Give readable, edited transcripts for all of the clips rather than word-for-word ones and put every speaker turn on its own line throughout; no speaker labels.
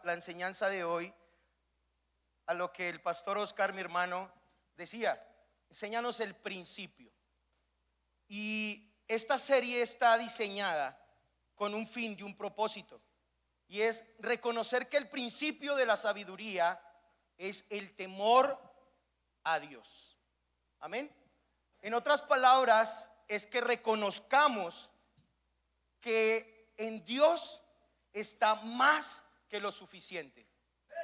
la enseñanza de hoy a lo que el pastor Oscar, mi hermano, decía: enséñanos el principio. Y esta serie está diseñada con un fin y un propósito, y es reconocer que el principio de la sabiduría es el temor a Dios. Amén. En otras palabras, es que reconozcamos que en Dios está más que lo suficiente.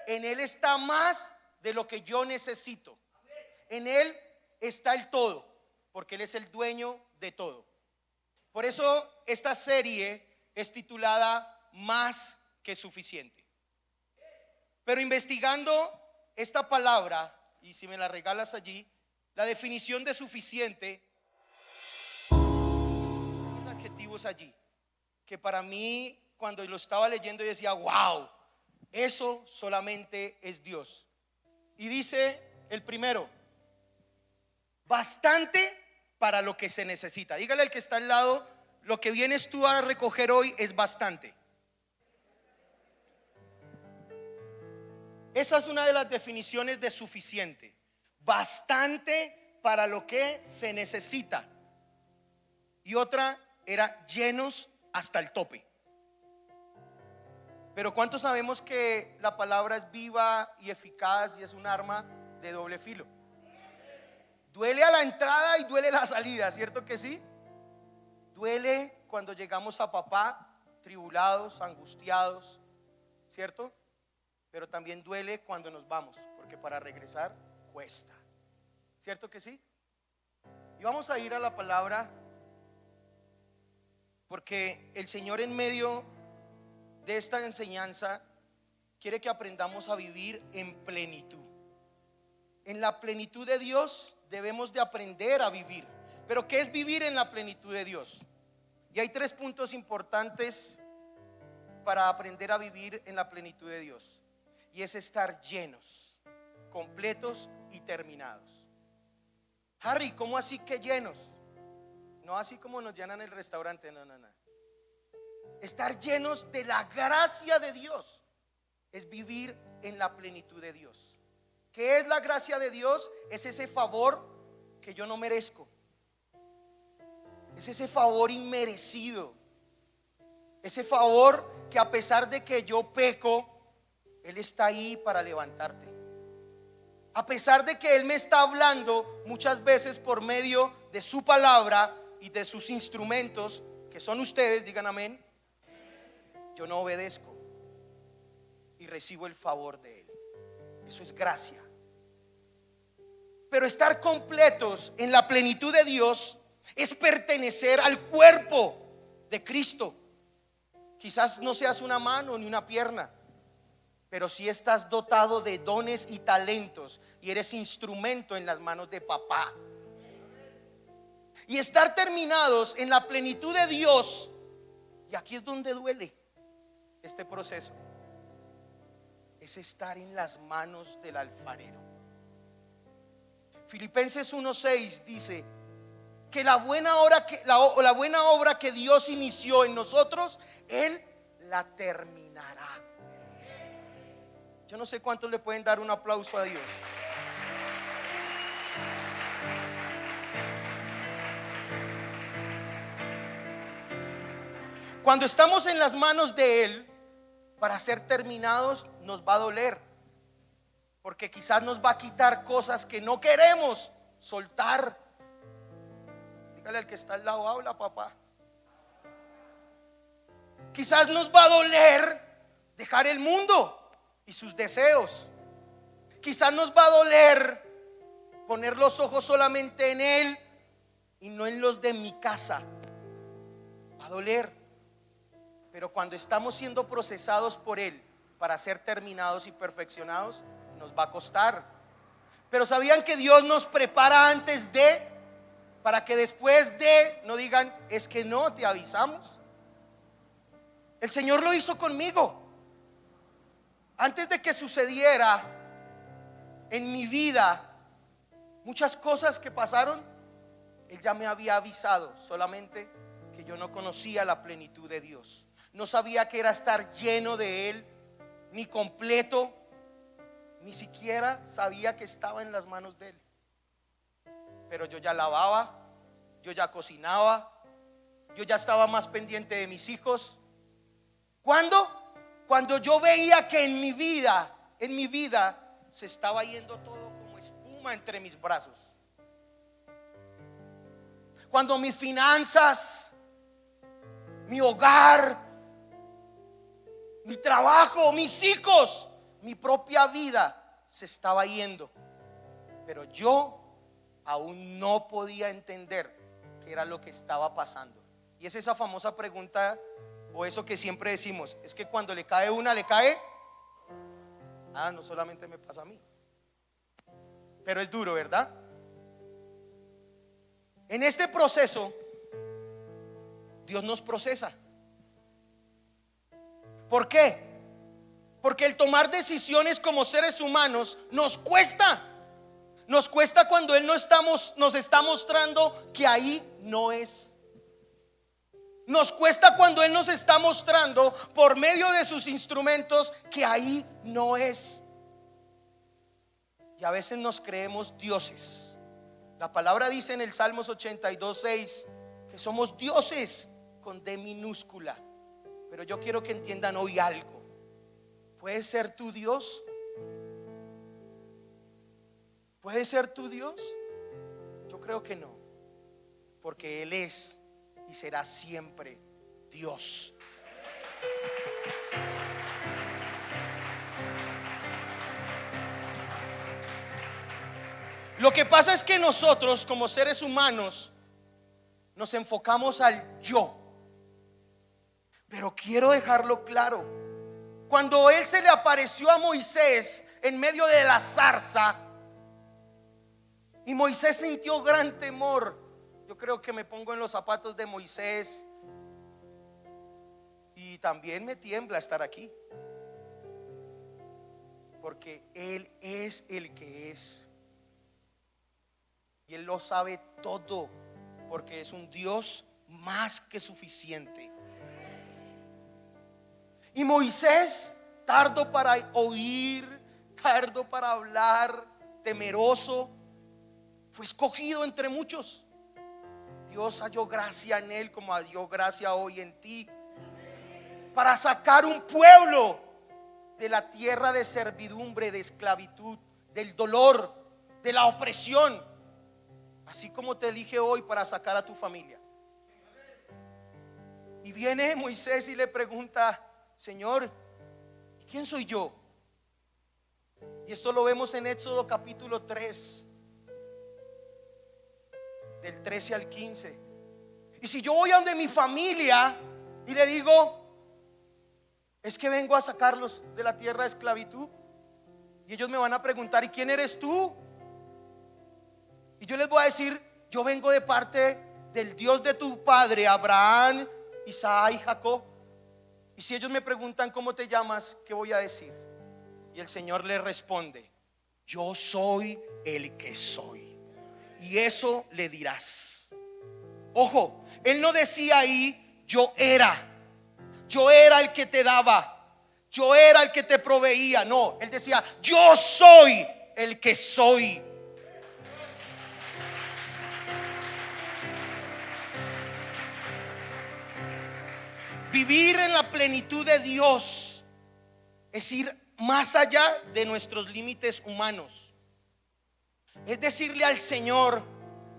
En Él está más de lo que yo necesito. En Él está el todo, porque Él es el dueño de todo. Por eso esta serie es titulada Más que suficiente. Pero investigando esta palabra, y si me la regalas allí, la definición de suficiente, los adjetivos allí, que para mí cuando lo estaba leyendo yo decía: wow, eso solamente es Dios. Y dice el primero: bastante para lo que se necesita. Dígale al que está al lado: lo que vienes tú a recoger hoy es bastante. Esa es una de las definiciones de suficiente. Bastante para lo que se necesita. Y otra era llenos hasta el tope. Pero ¿cuántos sabemos que la palabra es viva y eficaz y es un arma de doble filo? Duele a la entrada y duele a la salida, ¿cierto que sí? Duele cuando llegamos a papá tribulados, angustiados, ¿cierto? Pero también duele cuando nos vamos, porque para regresar cuesta, ¿cierto que sí? Y vamos a ir a la palabra, porque el Señor en medio de esta enseñanza quiere que aprendamos a vivir en plenitud. En la plenitud de Dios debemos de aprender a vivir. Pero ¿qué es vivir en la plenitud de Dios? Y hay 3 puntos importantes para aprender a vivir en la plenitud de Dios. Y es estar llenos, completos y terminados. Harry, ¿cómo así que llenos? No así como nos llenan el restaurante, no. Estar llenos de la gracia de Dios es vivir en la plenitud de Dios. ¿Qué es la gracia de Dios? Es ese favor que yo no merezco. Es ese favor inmerecido. Ese favor que a pesar de que yo peco, Él está ahí para levantarte. A pesar de que Él me está hablando muchas veces por medio de su palabra y de sus instrumentos, que son ustedes, digan amén, yo no obedezco y recibo el favor de Él. Eso es gracia. Pero estar completos en la plenitud de Dios es pertenecer al cuerpo de Cristo. Quizás no seas una mano ni una pierna, pero si estás dotado de dones y talentos y eres instrumento en las manos de papá. Y estar terminados en la plenitud de Dios, y aquí es donde duele este proceso, es estar en las manos del alfarero. Filipenses 1:6 dice que la buena obra que Dios inició en nosotros, Él la terminará. Yo no sé cuántos le pueden dar un aplauso a Dios. Cuando estamos en las manos de Él, para ser terminados nos va a doler, porque quizás nos va a quitar cosas que no queremos soltar. Dígale al que está al lado: habla, papá. Quizás nos va a doler dejar el mundo y sus deseos. Quizás nos va a doler poner los ojos solamente en Él y no en los de mi casa. Va a doler. Pero cuando estamos siendo procesados por Él para ser terminados y perfeccionados, nos va a costar. Pero ¿sabían que Dios nos prepara antes de, para que después de no digan: es que no te avisamos? El Señor lo hizo conmigo. Antes de que sucediera en mi vida muchas cosas que pasaron, Él ya me había avisado, solamente que yo no conocía la plenitud de Dios. No sabía que era estar lleno de Él ni completo, ni siquiera sabía que estaba en las manos de Él. Pero yo ya lavaba, yo ya cocinaba, yo ya estaba más pendiente de mis hijos. ¿Cuándo? Cuando yo veía que en mi vida se estaba yendo todo como espuma entre mis brazos. Cuando mis finanzas, mi hogar, mi trabajo, mis hijos, mi propia vida se estaba yendo. Pero yo aún no podía entender qué era lo que estaba pasando. Y es esa famosa pregunta, o eso que siempre decimos, es que cuando le cae una, le cae. No solamente me pasa a mí. Pero es duro, ¿verdad? En este proceso, Dios nos procesa. ¿Por qué? Porque el tomar decisiones como seres humanos nos cuesta. Nos cuesta cuando Él nos está mostrando que ahí no es. Nos cuesta cuando Él nos está mostrando por medio de sus instrumentos que ahí no es. Y a veces nos creemos dioses. La palabra dice en el Salmos 82:6 que somos dioses con D minúscula. Pero yo quiero que entiendan hoy algo. ¿Puede ser tu Dios? ¿Puede ser tu Dios? Yo creo que no. Porque Él es y será siempre Dios. Lo que pasa es que nosotros como seres humanos nos enfocamos al yo. Pero quiero dejarlo claro. Cuando Él se le apareció a Moisés en medio de la zarza y Moisés sintió gran temor, yo creo que me pongo en los zapatos de Moisés y también me tiembla estar aquí, porque Él es el que es y Él lo sabe todo, porque es un Dios más que suficiente. Y Moisés, tardo para oír, tardo para hablar, temeroso, fue escogido entre muchos. Dios halló gracia en él como halló gracia hoy en ti, para sacar un pueblo de la tierra de servidumbre, de esclavitud, del dolor, de la opresión, así como te elige hoy para sacar a tu familia. Y viene Moisés y le pregunta: Señor, ¿quién soy yo? Y esto lo vemos en Éxodo capítulo 3, del 13 al 15. Y si yo voy a donde mi familia y le digo, es que vengo a sacarlos de la tierra de esclavitud, y ellos me van a preguntar: ¿y quién eres tú? Y yo les voy a decir: yo vengo de parte del Dios de tu padre Abraham, Isaac y Jacob. Y si ellos me preguntan: ¿cómo te llamas?, ¿qué voy a decir? Y el Señor le responde: yo soy el que soy. Y eso le dirás. Ojo, Él no decía ahí: yo era el que te daba, yo era el que te proveía. No, Él decía: yo soy el que soy. Vivir en la plenitud de Dios es ir más allá de nuestros límites humanos. Es decirle al Señor: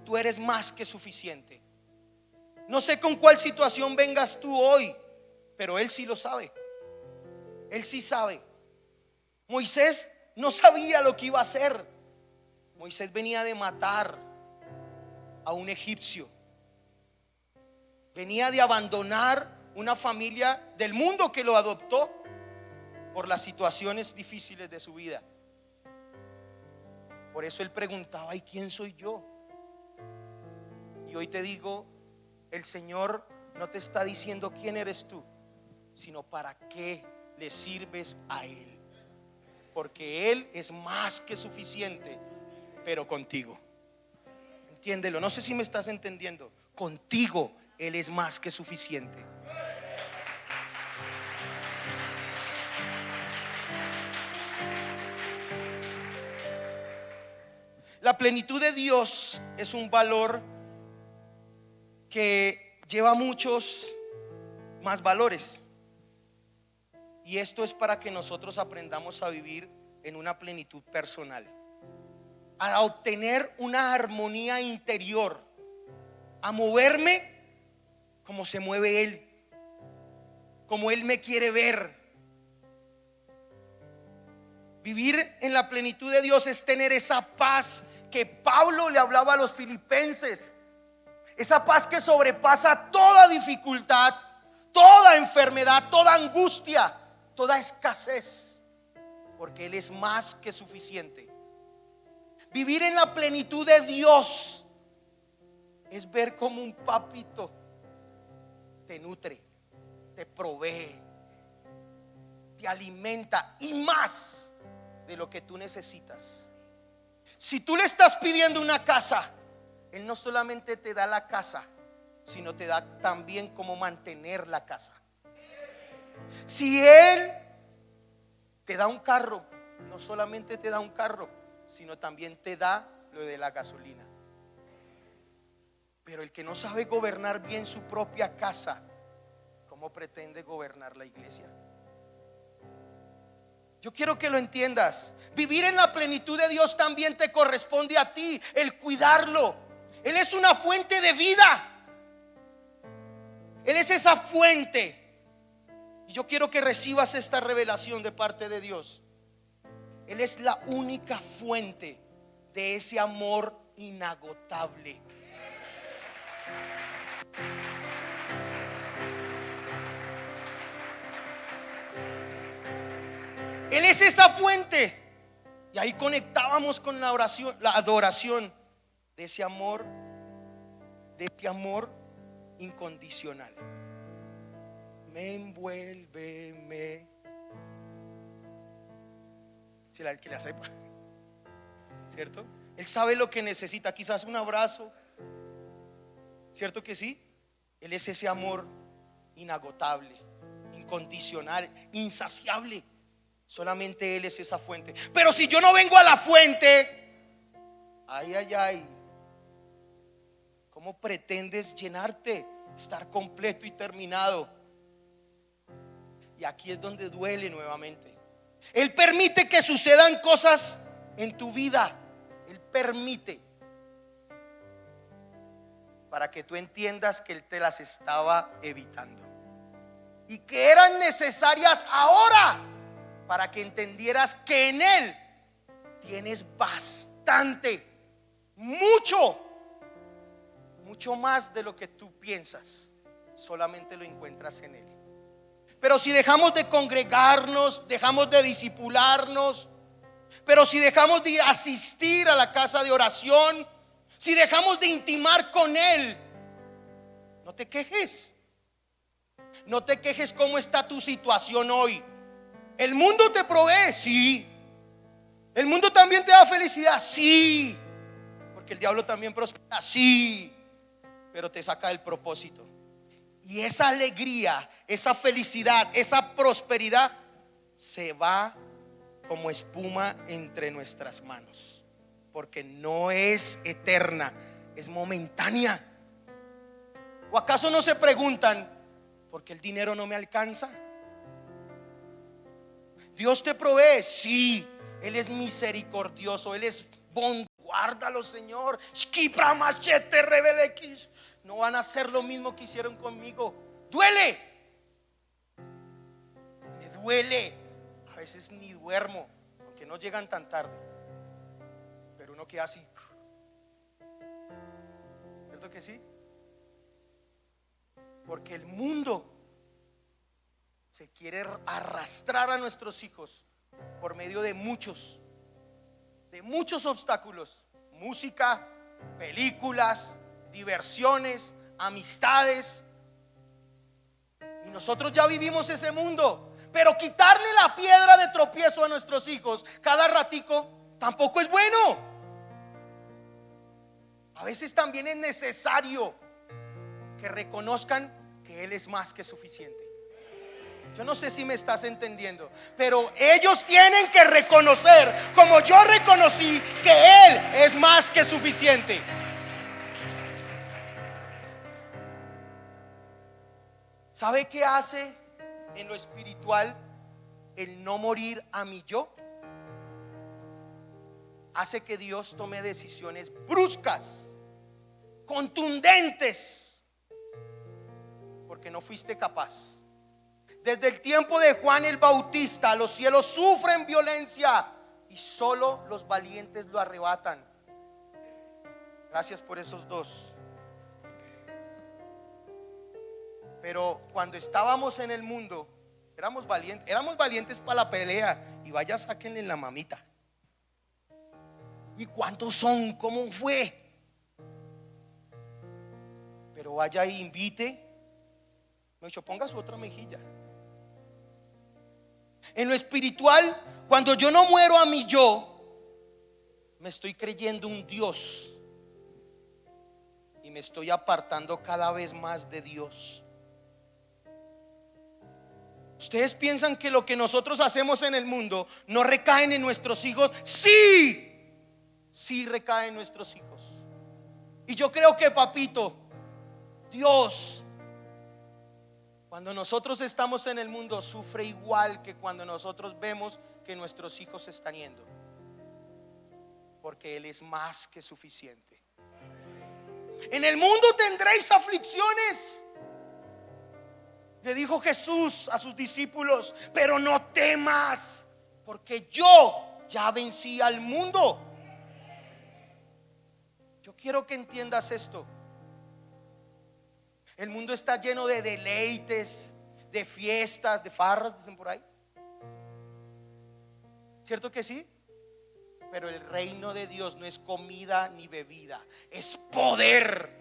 tú eres más que suficiente. No sé con cuál situación vengas tú hoy, pero Él sí lo sabe. Él sí sabe. Moisés no sabía lo que iba a hacer. Moisés venía de matar a un egipcio. Venía de abandonar una familia del mundo que lo adoptó por las situaciones difíciles de su vida. Por eso él preguntaba: ¿y quién soy yo? Y hoy te digo, el Señor no te está diciendo quién eres tú, sino para qué le sirves a Él. Porque Él es más que suficiente, pero contigo. Entiéndelo, no sé si me estás entendiendo. Contigo Él es más que suficiente. La plenitud de Dios es un valor que lleva muchos más valores. Y esto es para que nosotros aprendamos a vivir en una plenitud personal, a obtener una armonía interior, a moverme como se mueve Él, como Él me quiere ver. Vivir en la plenitud de Dios es tener esa paz que Pablo le hablaba a los filipenses, esa paz que sobrepasa toda dificultad, toda enfermedad, toda angustia, toda escasez, porque Él es más que suficiente. Vivir en la plenitud de Dios es ver como un papito te nutre, te provee, te alimenta y más de lo que tú necesitas. Si tú le estás pidiendo una casa, Él no solamente te da la casa, sino te da también cómo mantener la casa. Si Él te da un carro, no solamente te da un carro, sino también te da lo de la gasolina. Pero el que no sabe gobernar bien su propia casa, ¿cómo pretende gobernar la iglesia? Yo quiero que lo entiendas. Vivir en la plenitud de Dios también te corresponde a ti, el cuidarlo. Él es una fuente de vida. Él es esa fuente. Y yo quiero que recibas esta revelación de parte de Dios. Él es la única fuente de ese amor inagotable. Él es esa fuente. Y ahí conectábamos con la oración, la adoración de ese amor incondicional. Me envuelve, si la que la sepa, ¿cierto? Él sabe lo que necesita, quizás un abrazo, ¿cierto que sí? Él es ese amor inagotable, incondicional, insaciable. Solamente Él es esa fuente. Pero si yo no vengo a la fuente, ay, ¿cómo pretendes llenarte? Estar completo y terminado. Y aquí es donde duele nuevamente. Él permite que sucedan cosas en tu vida. Él permite, para que tú entiendas que Él te las estaba evitando y que eran necesarias ahora, para que entendieras que en Él tienes bastante, mucho más de lo que tú piensas. Solamente lo encuentras en Él. Pero si dejamos de congregarnos, dejamos de discipularnos, pero si dejamos de asistir a la casa de oración, si dejamos de intimar con Él, no te quejes. No te quejes cómo está tu situación hoy. El mundo te provee, sí. El mundo también te da felicidad, sí. Porque el diablo también prospera, sí. Pero te saca del propósito. Y esa alegría, esa felicidad, esa prosperidad se va como espuma entre nuestras manos. Porque no es eterna, es momentánea. ¿O acaso no se preguntan, ¿por qué el dinero no me alcanza? Dios te provee, sí. Él es misericordioso, Él es bondadoso. Guárdalo, Señor. No van a hacer lo mismo que hicieron conmigo. Duele. Me duele. A veces ni duermo, porque no llegan tan tarde. Pero uno queda así. ¿Cierto que sí? Porque el mundo se quiere arrastrar a nuestros hijos por medio de muchos obstáculos. Música, películas, diversiones, amistades. Y nosotros ya vivimos ese mundo. Pero quitarle la piedra de tropiezo a nuestros hijos cada ratico tampoco es bueno. A veces también es necesario que reconozcan que Él es más que suficiente. Yo no sé si me estás entendiendo, pero ellos tienen que reconocer, como yo reconocí, que Él es más que suficiente. ¿Sabe qué hace en lo espiritual el no morir a mi yo? Hace que Dios tome decisiones bruscas, contundentes, porque no fuiste capaz. Desde el tiempo de Juan el Bautista, los cielos sufren violencia y solo los valientes lo arrebatan. Gracias por esos dos. Pero cuando estábamos en el mundo, éramos valientes para la pelea. Y vaya, sáquenle la mamita. ¿Y cuántos son? ¿Cómo fue? Pero vaya e invite. Me dicho, ponga su otra mejilla. En lo espiritual, cuando yo no muero a mi yo, me estoy creyendo un Dios y me estoy apartando cada vez más de Dios. ¿Ustedes piensan que lo que nosotros hacemos en el mundo no recae en nuestros hijos? Sí, sí recae en nuestros hijos. Y yo creo que papito, Dios, cuando nosotros estamos en el mundo, sufre igual que cuando nosotros vemos que nuestros hijos se están yendo, porque Él es más que suficiente. En el mundo tendréis aflicciones, le dijo Jesús a sus discípulos, pero no temas, porque yo ya vencí al mundo. Yo quiero que entiendas esto. El mundo está lleno de deleites, de fiestas, de farras, dicen por ahí. ¿Cierto que sí? Pero el reino de Dios no es comida ni bebida, es poder.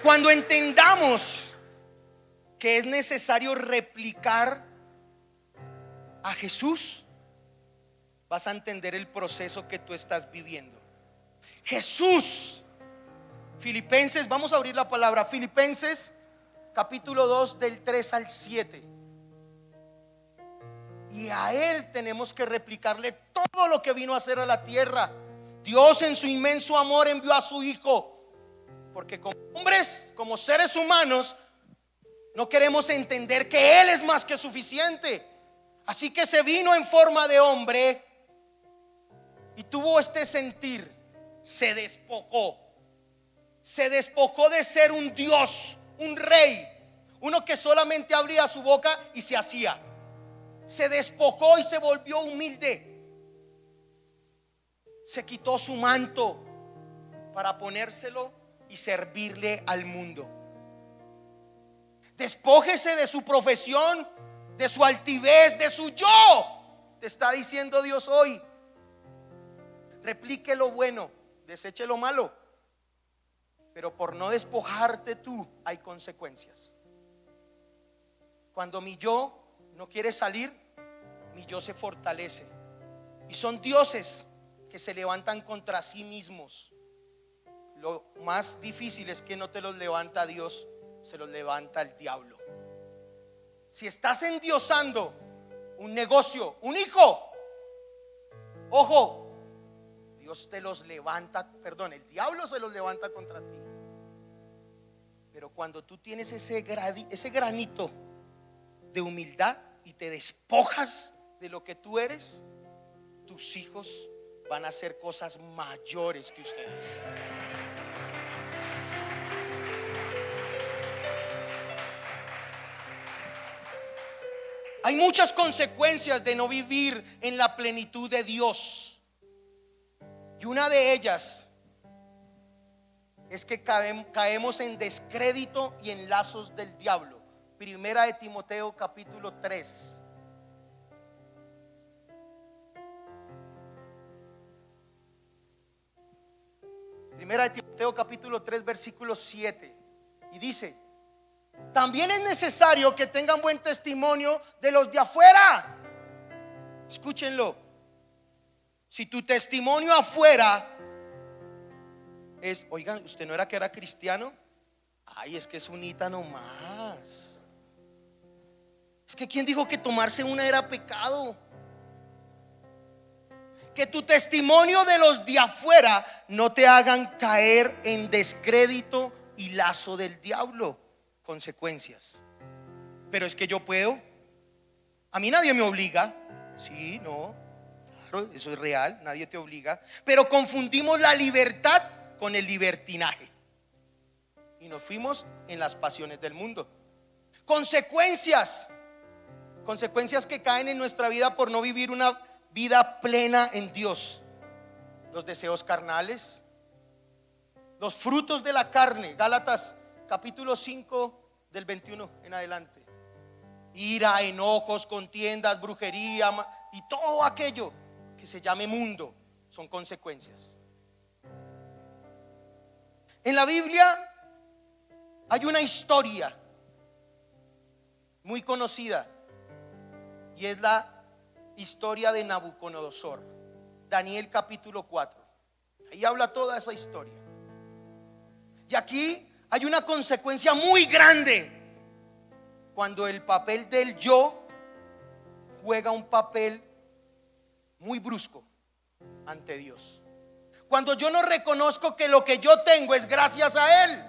Cuando entendamos que es necesario replicar a Jesús, vas a entender el proceso que tú estás viviendo. Jesús, Filipenses, vamos a abrir la palabra, Filipenses capítulo 2 del 3 al 7. Y a Él tenemos que replicarle todo lo que vino a hacer a la tierra. Dios en su inmenso amor envió a su Hijo, porque como hombres, como seres humanos, no queremos entender que Él es más que suficiente. Así que se vino en forma de hombre y tuvo este sentir. Se despojó de ser un Dios, un rey, uno que solamente abría su boca y se hacía. Se despojó y se volvió humilde. Se quitó su manto para ponérselo y servirle al mundo. Despójese de su profesión, de su altivez, de su yo. Te está diciendo Dios hoy. Replique lo bueno, deseche lo malo. Pero por no despojarte tú hay consecuencias. Cuando mi yo no quiere salir, mi yo se fortalece. Y son dioses que se levantan contra sí mismos. Lo más difícil es que no te los levanta Dios, se los levanta el diablo. Si estás endiosando un negocio, un hijo, ojo, Dios te los levanta, perdón, el diablo se los levanta contra ti. Pero cuando tú tienes ese granito de humildad y te despojas de lo que tú eres, tus hijos van a hacer cosas mayores que ustedes. Hay muchas consecuencias de no vivir en la plenitud de Dios. Y una de ellas es que caemos en descrédito y en lazos del diablo. Primera de Timoteo capítulo 3. Primera de Timoteo capítulo 3 versículo 7. Y dice: también es necesario que tengan buen testimonio de los de afuera. Escúchenlo. Si tu testimonio afuera es: oigan, ¿usted no era que era cristiano? Ay, es que es unita nomás. Es que ¿quién dijo que tomarse una era pecado? Que tu testimonio de los de afuera no te hagan caer en descrédito y lazo del diablo. Consecuencias. Pero es que yo puedo. A mí nadie me obliga. Sí, no, claro, eso es real, nadie te obliga. Pero confundimos la libertad con el libertinaje y nos fuimos en las pasiones del mundo. Consecuencias que caen en nuestra vida por no vivir una vida plena en Dios. Los deseos carnales, los frutos de la carne. Gálatas capítulo 5 del 21 en adelante. Ira, enojos, contiendas, brujería y todo aquello que se llame mundo son consecuencias. En la Biblia hay una historia muy conocida y es la historia de Nabucodonosor. Daniel capítulo 4. Ahí habla toda esa historia. Y aquí hay una consecuencia muy grande cuando el papel del yo juega un papel muy brusco ante Dios. Cuando yo no reconozco que lo que yo tengo es gracias a Él.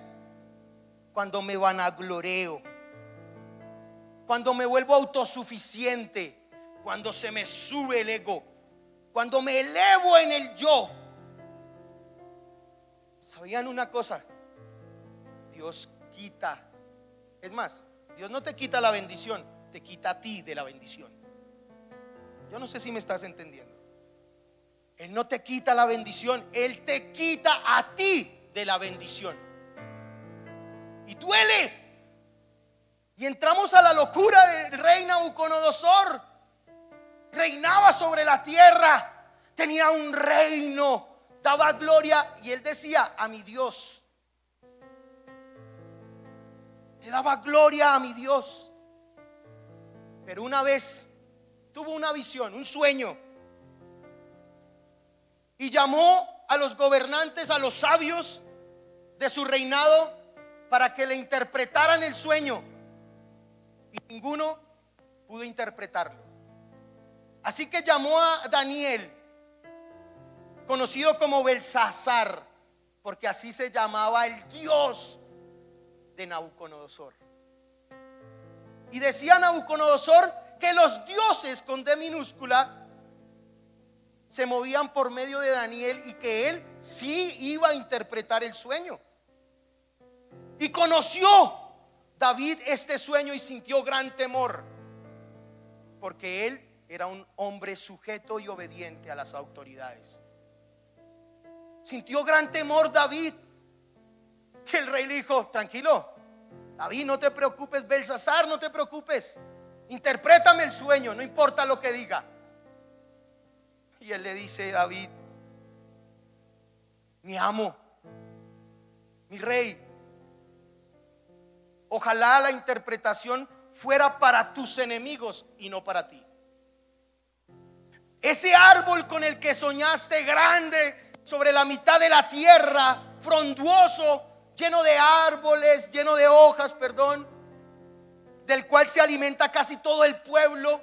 Cuando me vanagloreo. Cuando me vuelvo autosuficiente. Cuando se me sube el ego. Cuando me elevo en el yo. ¿Sabían una cosa? Dios quita. Es más, Dios no te quita la bendición, te quita a ti de la bendición. Yo no sé si me estás entendiendo. Él no te quita la bendición, Él te quita a ti de la bendición. Y duele. Y entramos a la locura del rey Nabucodonosor. Reinaba sobre la tierra, tenía un reino, daba gloria. Y él decía: a mi Dios. Le daba gloria a mi Dios. Pero una vez tuvo una visión, un sueño, y llamó a los gobernantes, a los sabios de su reinado, para que le interpretaran el sueño, y ninguno pudo interpretarlo. Así que llamó a Daniel, conocido como Belsasar, porque así se llamaba el Dios de Nabucodonosor. Y decía Nabucodonosor que los dioses con D minúscula se movían por medio de Daniel y que él sí iba a interpretar el sueño. Y conoció David este sueño y sintió gran temor, porque él era un hombre sujeto y obediente a las autoridades. Sintió gran temor David, que el rey le dijo: tranquilo, David, no te preocupes, Belsasar, no te preocupes, interprétame el sueño, no importa lo que diga. Y él le dice: David, mi amo, mi rey, ojalá la interpretación fuera para tus enemigos y no para ti. Ese árbol con el que soñaste, grande, sobre la mitad de la tierra, frondoso, lleno de árboles, lleno de hojas, del cual se alimenta casi todo el pueblo,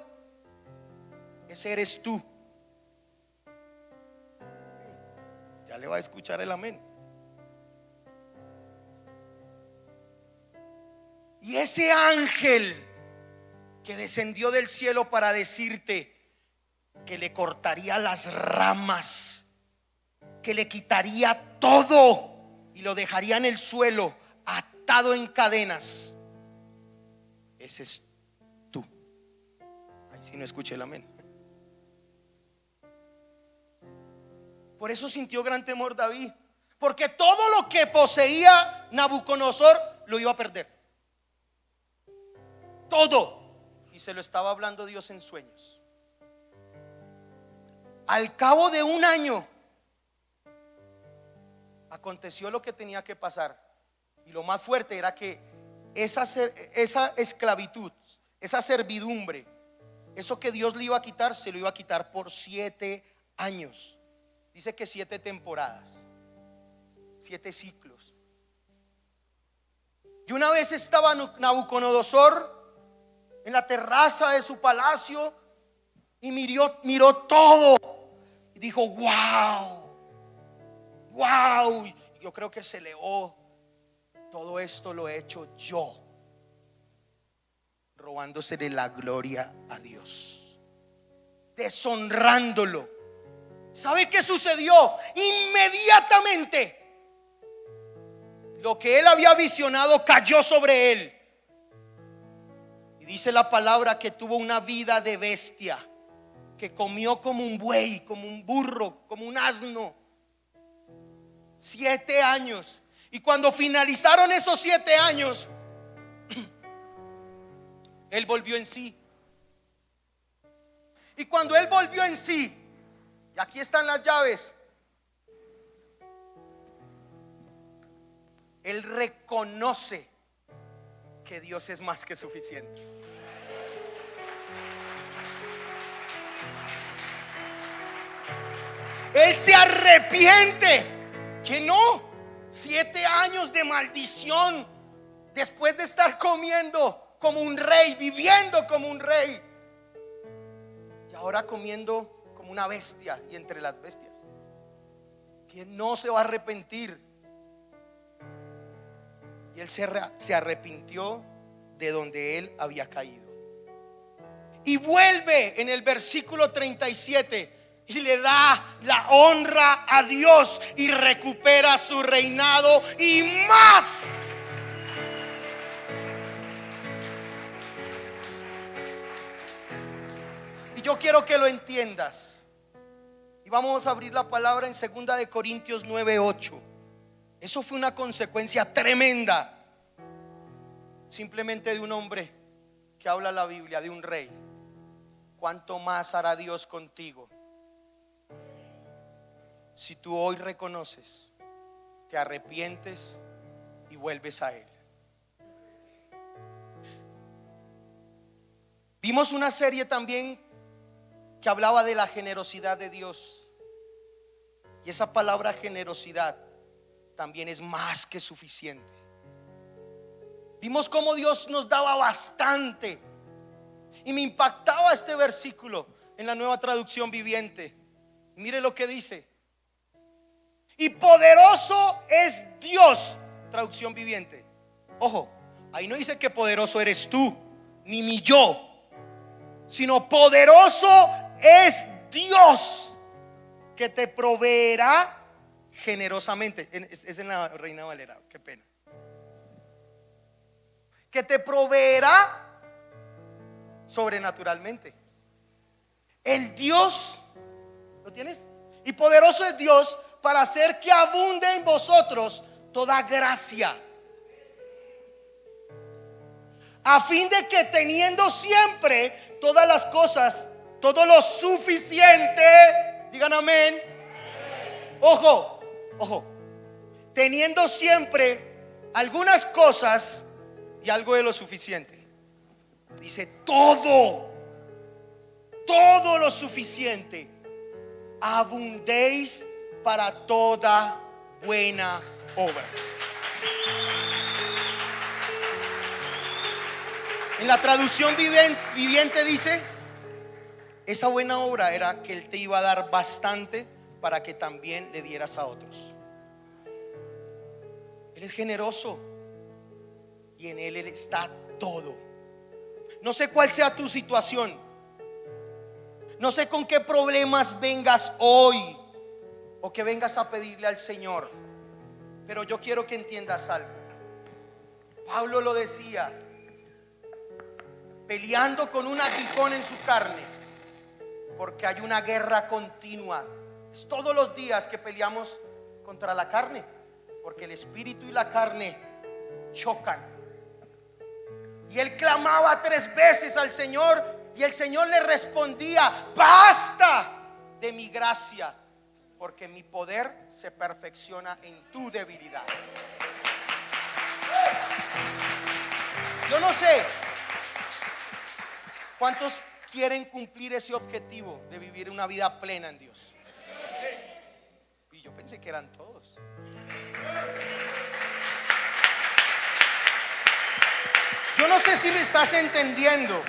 ese eres tú. Ya le va a escuchar el amén. Y ese ángel que descendió del cielo para decirte que le cortaría las ramas, que le quitaría todo y lo dejaría en el suelo atado en cadenas, ese es tú. Ahí sí no escuché el amén. Por eso sintió gran temor David, porque todo lo que poseía Nabucodonosor lo iba a perder. Todo. Y se lo estaba hablando Dios en sueños. Al cabo de un año aconteció lo que tenía que pasar. Y lo más fuerte era que esa esclavitud, esa servidumbre, eso que Dios le iba a quitar, se lo iba a quitar por 7 años. Dice que 7 temporadas. 7 ciclos. Y una vez estaba Nabucodonosor en la terraza de su palacio y miró todo y dijo: wow, wow. Y yo creo que se elevó: todo esto lo he hecho yo, robándosele la gloria a Dios, deshonrándolo. ¿Sabe qué sucedió? Inmediatamente lo que él había visionado cayó sobre él. Y dice la palabra que tuvo una vida de bestia, que comió como un buey, como un burro, como un asno. 7 años. Y cuando finalizaron esos 7 años, él volvió en sí. Y cuando él volvió en sí, y aquí están las llaves, él reconoce que Dios es más que suficiente. Él se arrepiente. Que no, 7 años de maldición, después de estar comiendo como un rey, viviendo como un rey, y ahora comiendo como una bestia y entre las bestias. Que no se va a arrepentir. Y él se arrepintió de donde él había caído. Y vuelve en el versículo 37 y le da la honra a Dios y recupera su reinado y más. Y yo quiero que lo entiendas. Y vamos a abrir la palabra en 2 de Corintios 9:8. Eso fue una consecuencia tremenda, simplemente de un hombre que habla la Biblia, de un rey. ¿Cuánto más hará Dios contigo si tú hoy reconoces, te arrepientes y vuelves a Él? Vimos una serie también que hablaba de la generosidad de Dios. Y esa palabra generosidad también es más que suficiente. Vimos cómo Dios nos daba bastante. Y me impactaba este versículo en la Nueva Traducción Viviente. Mire lo que dice: y poderoso es Dios. Traducción Viviente. Ojo, ahí no dice que poderoso eres tú, ni mi yo, sino poderoso es Dios, que te proveerá generosamente. Es en la Reina Valera, qué pena. Que te proveerá sobrenaturalmente. El Dios, ¿lo tienes? Y poderoso es Dios para hacer que abunde en vosotros toda gracia, a fin de que teniendo siempre todas las cosas, todo lo suficiente, digan amén. Ojo, ojo, teniendo siempre algunas cosas y algo de lo suficiente. Dice todo lo suficiente, abundéis para toda buena obra. En la traducción viviente dice: esa buena obra era que Él te iba a dar bastante para que también le dieras a otros. Él es generoso y en Él está todo. No sé cuál sea tu situación, no sé con qué problemas vengas hoy o que vengas a pedirle al Señor, pero yo quiero que entiendas algo. Pablo lo decía: peleando con un aguijón en su carne, porque hay una guerra continua. Es todos los días que peleamos contra la carne, porque el espíritu y la carne chocan. Y él clamaba 3 veces al Señor y el Señor le respondía: basta de mi gracia, porque mi poder se perfecciona en tu debilidad. Yo no sé cuántos quieren cumplir ese objetivo de vivir una vida plena en Dios. Y yo pensé que eran todos. Yo no sé si me estás entendiendo,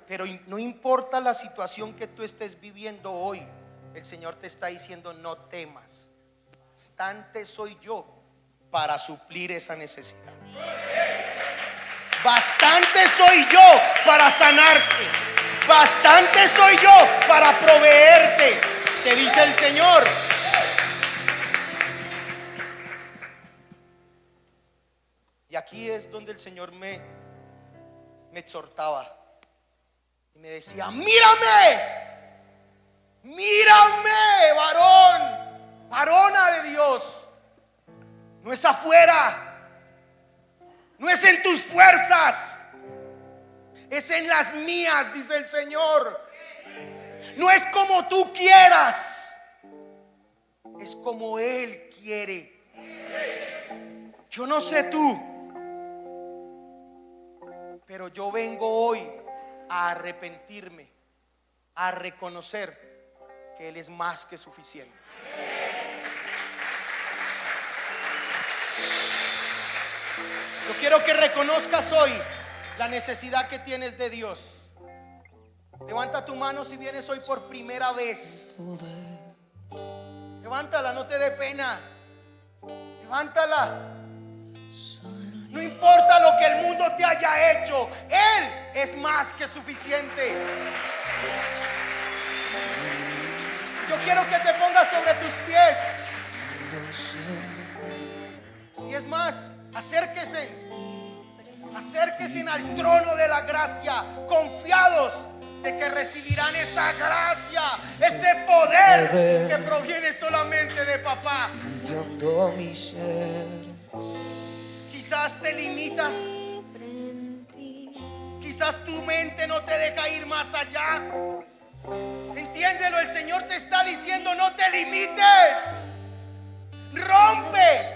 pero no importa la situación que tú estés viviendo hoy, el Señor te está diciendo: no temas, bastante soy yo para suplir esa necesidad. Bastante soy yo para sanarte. Bastante soy yo para proveerte, te dice el Señor. Y aquí es donde el Señor me exhortaba y me decía: mírame, mírame, varón, varona de Dios. No es afuera, no es en tus fuerzas, es en las mías, dice el Señor. No es como tú quieras, es como Él quiere. Yo no sé tú, pero yo vengo hoy a arrepentirme, a reconocer que Él es más que suficiente. Yo quiero que reconozcas hoy la necesidad que tienes de Dios. Levanta tu mano si vienes hoy por primera vez. Levántala, no te dé pena. Levántala. No importa lo que el mundo te haya hecho, Él es más que suficiente. Yo quiero que te pongas sobre tus pies. Y es más, acérquense al trono de la gracia, confiados de que recibirán esa gracia, ese poder que proviene solamente de papá. Quizás te limitas, quizás tu mente no te deja ir más allá. Entiéndelo, el Señor te está diciendo: no te limites, rompe,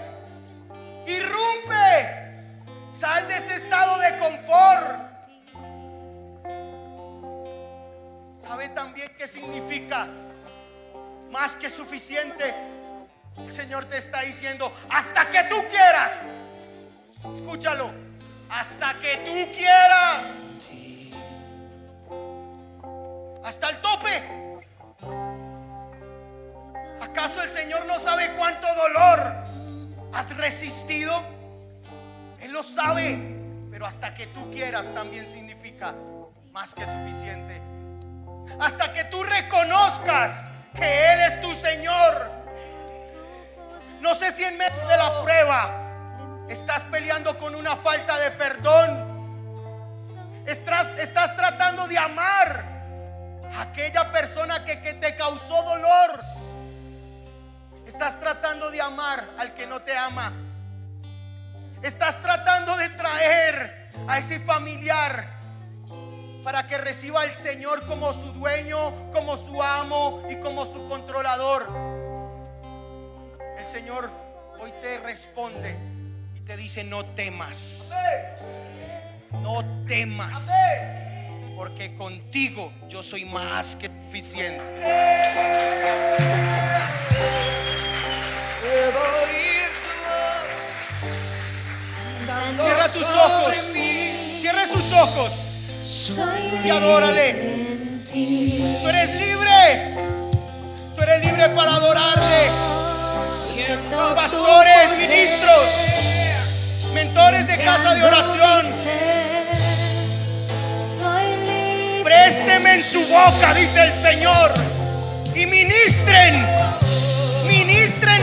irrumpe, sal de ese estado de confort. ¿Sabe también qué significa más que suficiente? El Señor te está diciendo: hasta que tú quieras. Escúchalo, hasta que tú quieras, hasta el tope. ¿Acaso el Señor no sabe cuánto dolor has resistido? Él lo sabe, pero hasta que tú quieras también significa más que suficiente. Hasta que tú reconozcas que Él es tu Señor. No sé si en medio de la prueba estás peleando con una falta de perdón. Estás tratando de amar a aquella persona que te causó dolor. Estás tratando de amar al que no te ama. Estás tratando de traer a ese familiar para que reciba al Señor como su dueño, como su amo y como su controlador. El Señor hoy te responde y te dice: no temas, no temas, porque contigo yo soy más que suficiente. Cierra tus ojos, cierra sus ojos y adórale. Tú eres libre para adorarle. Pastores, ministros, mentores de casa de oración, présteme en su boca, dice el Señor, y ministren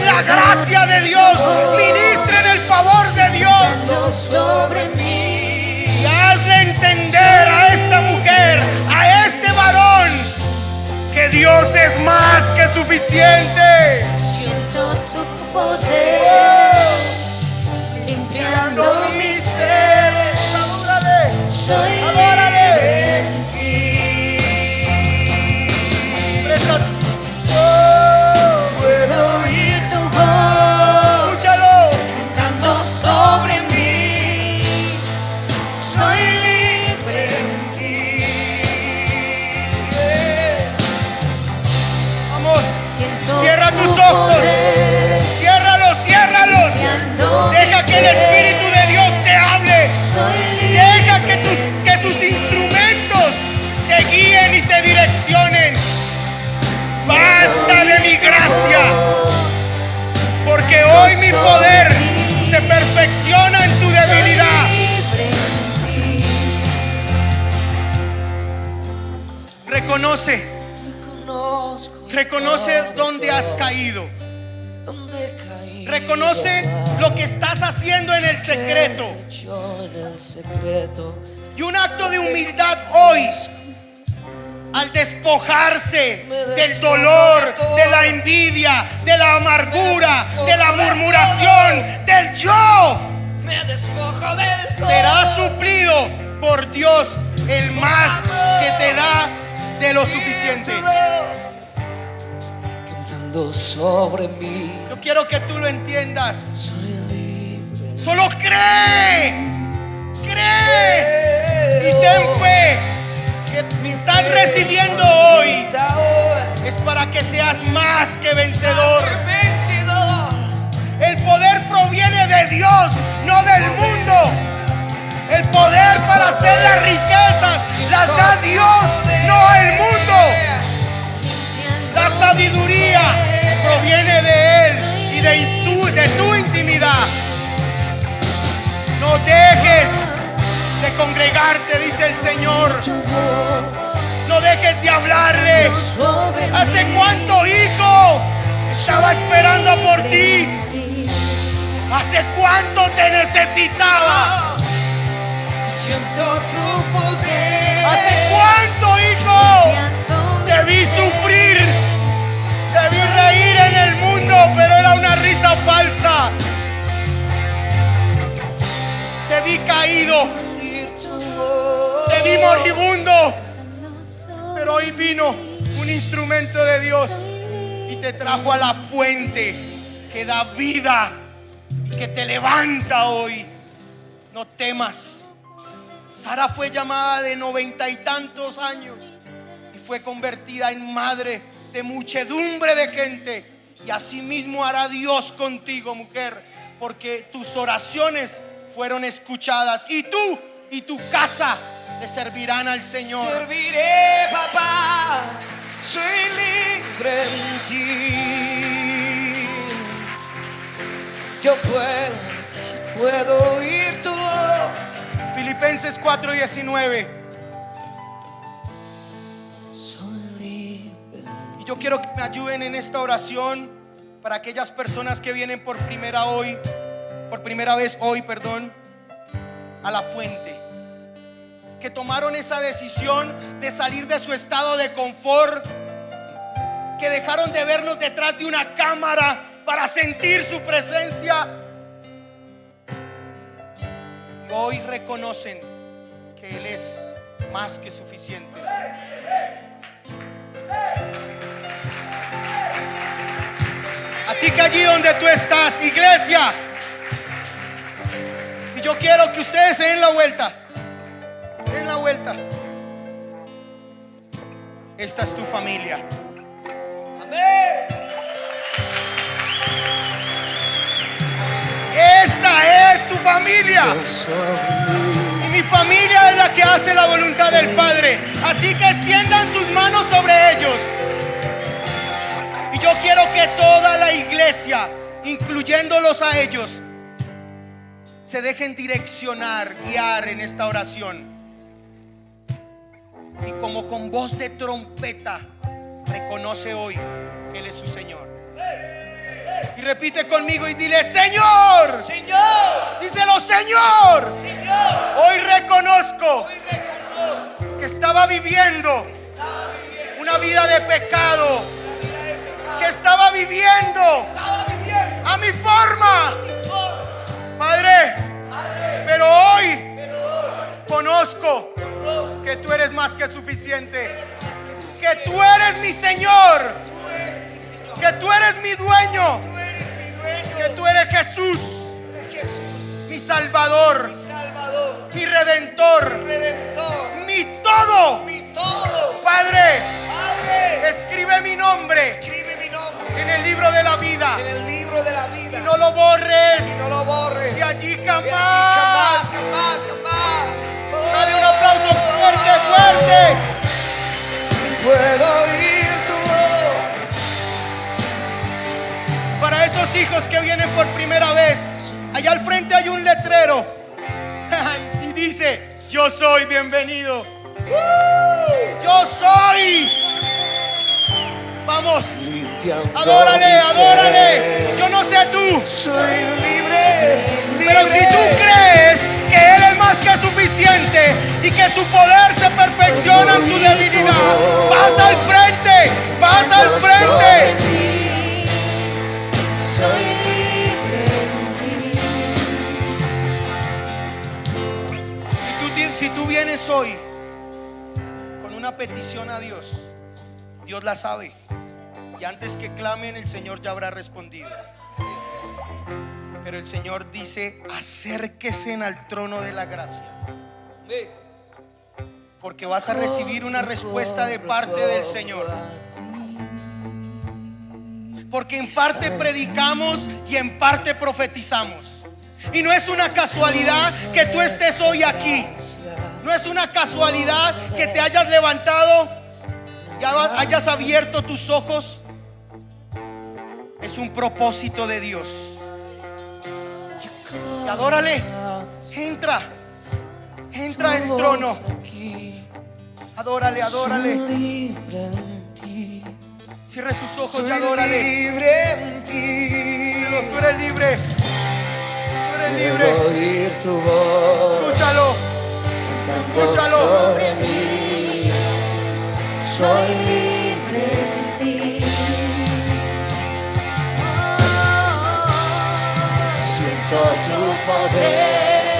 la gracia de Dios, ministren el favor de Dios sobre mí. Y hazle entender a esta mujer, a este varón, que Dios es más que suficiente.
Siento tu poder limpiando mi ser.
Adórale,
Soy
adórale.
libre en ti.
Presta,
Puedo oír tu voz
escúchalo.
cantando sobre mí. Soy libre en ti.
Vamos,
Siento
cierra
tu
tus ojos.
poder
Ciérralo, ciérralo. Reconoce dónde has caído. Reconoce lo que estás haciendo en el secreto. Y un acto de humildad hoy, al despojarse del dolor, de la envidia, de la amargura, de la murmuración, del yo, será suplido por Dios, el más que te da de lo suficiente.
Cantando sobre mí,
Yo quiero que tú lo entiendas.
soy libre.
Solo cree y ten fe. Que estás recibiendo hoy es para que seas más que vencedor. El poder proviene de Dios, no del mundo. El poder para hacer las riquezas las da Dios, no el mundo. La sabiduría proviene de Él y de tu intimidad. No dejes de congregarte, dice el Señor. No dejes de hablarle. ¿Hace cuánto, hijo, estaba esperando por ti? ¿Hace cuánto te necesitaba?
Siento tu poder.
¿Hace cuánto, hijo? Te vi sufrir, te vi reír en el mundo, pero era una risa falsa. Te vi caído, te vi moribundo, pero hoy vino un instrumento de Dios y te trajo a la fuente que da vida y que te levanta hoy. No temas. Sara fue llamada de 90 y tantos años y fue convertida en madre de muchedumbre de gente. Y así mismo hará Dios contigo, mujer, porque tus oraciones fueron escuchadas y tú y tu casa le servirán al Señor.
Serviré, papá, soy libre en ti. Yo puedo oír tu voz.
Filipenses 4:19.
Soy libre.
Y yo quiero que me ayuden en esta oración para aquellas personas que vienen por primera vez hoy, a la fuente, que tomaron esa decisión de salir de su estado de confort, que dejaron de vernos detrás de una cámara para sentir su presencia. Y hoy reconocen que Él es más que suficiente. Así que allí donde tú estás, iglesia, y yo quiero que ustedes se den la vuelta. Den la vuelta. Esta es tu familia.
Amén.
Esta es tu familia. Y mi familia es la que hace la voluntad del Padre. Así que extiendan sus manos sobre ellos. Y yo quiero que toda la iglesia, incluyéndolos a ellos, se dejen direccionar, guiar en esta oración. Y como con voz de trompeta, reconoce hoy que Él es su Señor. Y repite conmigo y dile: Señor.
Señor.
Díselo: Señor.
Señor.
Hoy reconozco
Hoy reconozco
que estaba viviendo una vida de pecado, que estaba viviendo a mi forma, Padre. Pero hoy conozco que tú eres más que suficiente, que tú eres mi Señor, que tú eres mi dueño, que tú eres Jesús, mi Salvador, mi Redentor, mi todo. Padre, escribe mi nombre en el libro de la vida y no lo borres de allí jamás. Dale un aplauso fuerte.
Puedo oír tu voz.
Para esos hijos que vienen por primera vez, allá al frente hay un letrero y dice: yo soy bienvenido. Yo soy. Vamos,
limpiando
adórale,
mi
adórale.
ser.
Yo no sé tú,
Soy libre,
pero si tú crees que Él es más que suficiente y que su poder se perfecciona en tu debilidad, vas al frente, vas al frente.
Soy libre en ti.
Si tú vienes hoy con una petición a Dios, Dios la sabe. Y antes que clamen, el Señor ya habrá respondido. Pero el Señor dice: acérquese al trono de la gracia, porque vas a recibir una respuesta de parte del Señor. Porque en parte predicamos y en parte profetizamos. Y no es una casualidad que tú estés hoy aquí. No es una casualidad que te hayas levantado y hayas abierto tus ojos. Es un propósito de Dios. Y adórale. Entra al trono. Adórale, adórale. Cierre sus ojos y adórale.
Libre en ti.
Tú eres libre. Tú eres
Puedo
libre.
oír tu voz
Escúchalo.
cantando
Escúchalo.
sobre mí.
Soy libre en ti.
Siento tu poder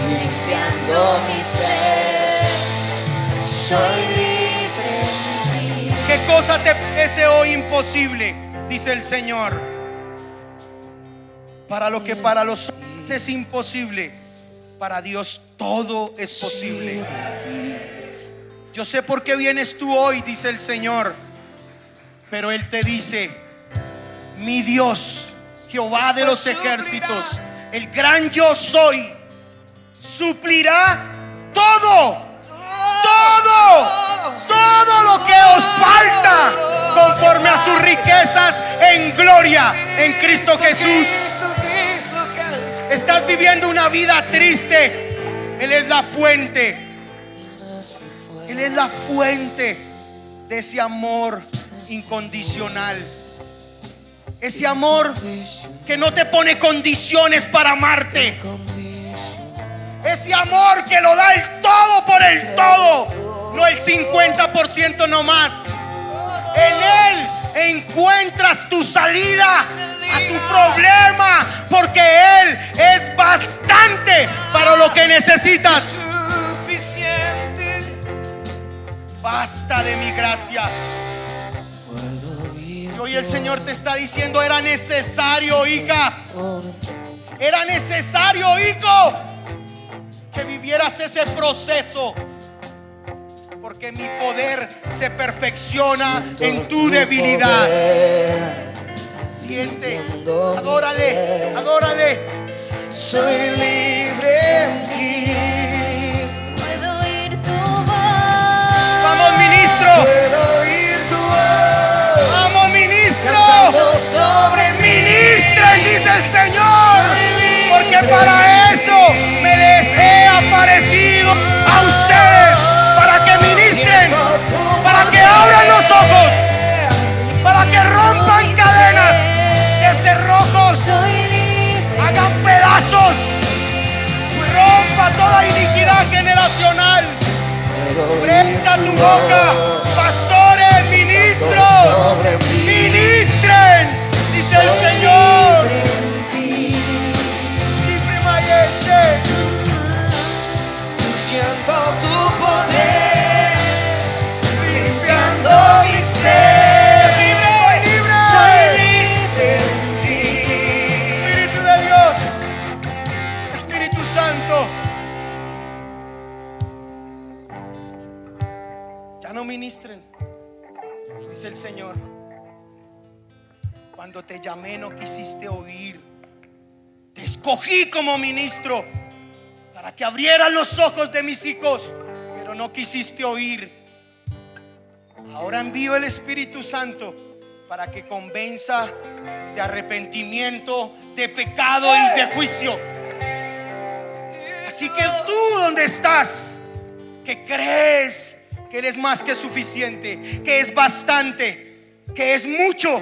limpiando mi ser. Soy libre en ti.
¿Qué cosa te parece hoy imposible? Dice el Señor. Para lo que para los hombres es imposible, para Dios todo es posible. Yo sé por qué vienes tú hoy, dice el Señor, pero Él te dice: mi Dios, Jehová de los ejércitos, el gran yo soy, suplirá todo lo que os falta, conforme a sus riquezas en gloria en Cristo Jesús. Estás viviendo una vida triste. Él es la fuente. Él es la fuente de ese amor incondicional. Ese amor que no te pone condiciones para amarte. Ese amor que lo da el todo por el todo, no el 50% nomás. En Él encuentras tu salida a tu problema, porque Él es bastante para lo que necesitas.
Suficiente.
Basta de mi gracia.
Puedo oír
Y hoy el Señor te está diciendo: era necesario, hija, era necesario, hijo, que vivieras ese proceso, porque mi poder se perfecciona en tu debilidad. Siente, adórale, adórale.
Soy libre en ti.
Puedo oír tu voz.
Vamos, ministro,
Puedo oír tu voz
vamos, ministro.
cantando sobre mí.
Ministren, dice el Señor, porque para eso me les he aparecido a ustedes, para que ministren, para que abran los ojos, para que rompan cadenas de cerrojos,
Soy libre.
hagan pedazos, rompa toda iniquidad generacional.
Puedo oír
Prenda tu
tu
boca,
voz
pastores, ministros,
sobre mí.
ministren, dice el Señor. Libre mayente.
Siento tu poder limpiando mi ser.
Libre, libre.
Soy libre en ti.
Espíritu de Dios, Espíritu Santo, ya no ministren, dice el Señor. Cuando te llamé no quisiste oír. Te escogí como ministro para que abrieran los ojos de mis hijos, pero no quisiste oír. Ahora envío el Espíritu Santo para que convenza de arrepentimiento, de pecado y de juicio. Así que tú, donde estás, que crees que eres más que suficiente, que es bastante, que es mucho.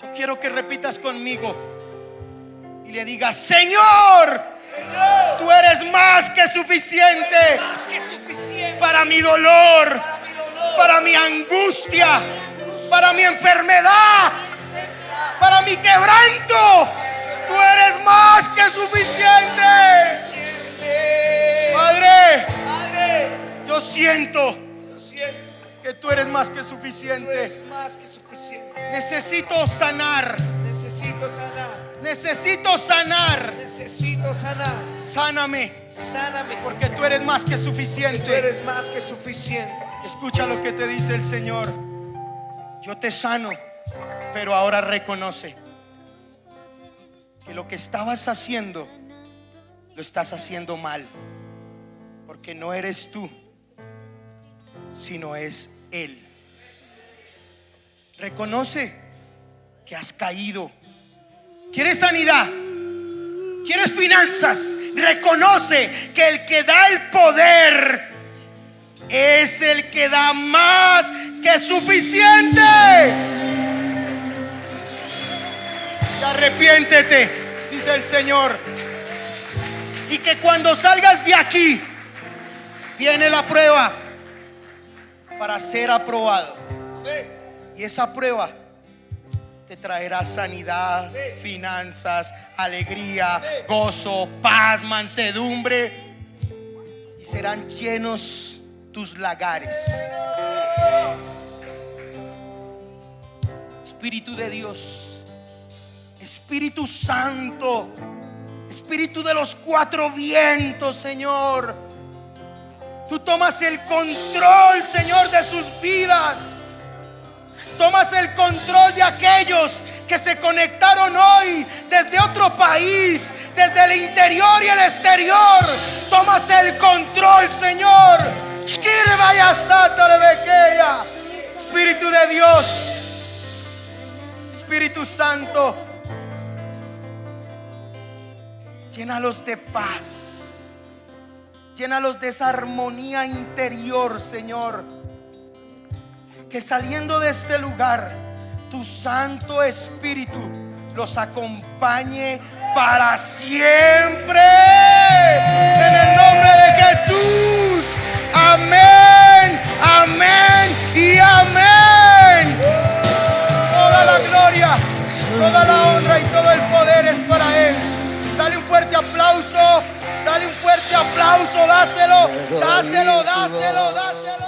Yo quiero que repitas conmigo y le digas: Señor,
Señor,
tú eres más que suficiente
más que suficiente
para mi dolor,
para mi dolor,
para mi angustia, para mi enfermedad, para mi quebranto. Tú eres más que suficiente. Padre,
Padre,
yo siento
lo siento,
que tú eres más que
tú
suficiente.
eres más que suficiente.
Necesito sanar,
Necesito sanar,
necesito sanar.
necesito sanar.
Sáname,
Sáname,
porque tú eres más que
tú
suficiente.
eres más que suficiente.
Escucha lo que te dice el Señor. Yo te sano, pero ahora reconoce que lo que estabas haciendo lo estás haciendo mal, porque no eres tú, sino es Él. Reconoce que has caído. ¿Quieres sanidad? ¿Quieres finanzas? Reconoce que el que da el poder es el que da más que suficiente. Y arrepiéntete, dice el Señor. Y que cuando salgas de aquí, viene la prueba para ser aprobado. Y esa prueba te traerá sanidad, finanzas, alegría, gozo, paz, mansedumbre. Y serán llenos tus lagares. Espíritu de Dios, Espíritu Santo, Espíritu de los cuatro vientos, Señor. Tú tomas el control, Señor, de sus vidas. Tomas el control de aquellos que se conectaron hoy desde otro país, desde el interior y el exterior. Tomas el control, Señor. Espíritu de Dios, Espíritu Santo, llénalos de paz, llénalos de esa armonía interior, Señor. Que saliendo de este lugar, tu Santo Espíritu los acompañe para siempre. En el nombre de Jesús. Amén, amén y amén. Toda la gloria, toda la honra y todo el poder es para Él. Dale un fuerte aplauso, dale un fuerte aplauso, dáselo, dáselo, dáselo, dáselo.